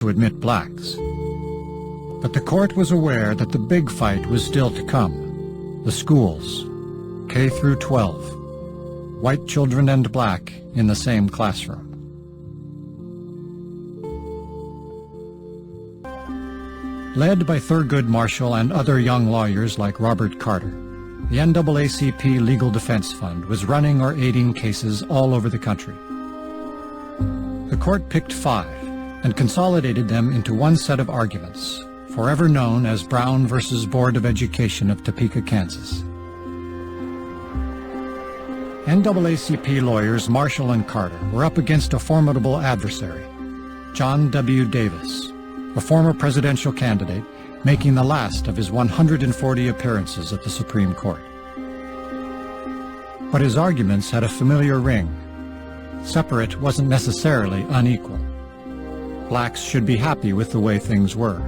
to admit blacks. But the court was aware that the big fight was still to come. The schools, K through 12, white children and black in the same classroom. Led by Thurgood Marshall and other young lawyers like Robert Carter, the NAACP Legal Defense Fund was running or aiding cases all over the country. The court picked 5 and consolidated them into one set of arguments, forever known as Brown versus Board of Education of Topeka, Kansas. NAACP lawyers Marshall and Carter were up against a formidable adversary, John W. Davis, a former presidential candidate making the last of his 140 appearances at the Supreme Court. But his arguments had a familiar ring. Separate wasn't necessarily unequal. Blacks should be happy with the way things were.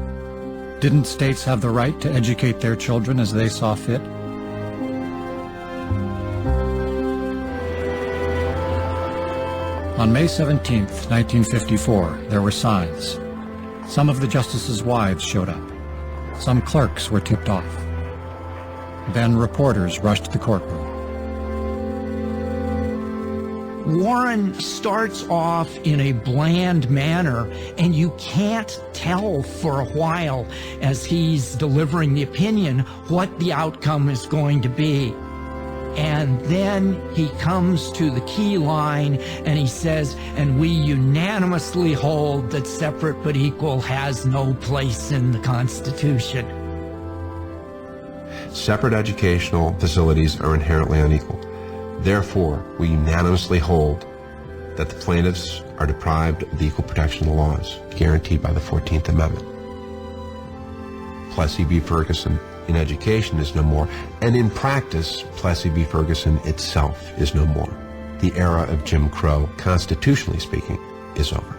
Didn't states have the right to educate their children as they saw fit? On May 17, 1954, there were signs. Some of the justices' wives showed up. Some clerks were tipped off. Then reporters rushed the courtroom. Warren starts off in a bland manner, and you can't tell for a while as he's delivering the opinion what the outcome is going to be. And then he comes to the key line and he says, "And we unanimously hold that separate but equal has no place in the Constitution." Separate educational facilities are inherently unequal. Therefore, we unanimously hold that the plaintiffs are deprived of the equal protection laws guaranteed by the 14th Amendment. Plessy v. Ferguson in education is no more, and in practice, Plessy v. Ferguson itself is no more. The era of Jim Crow, constitutionally speaking, is over.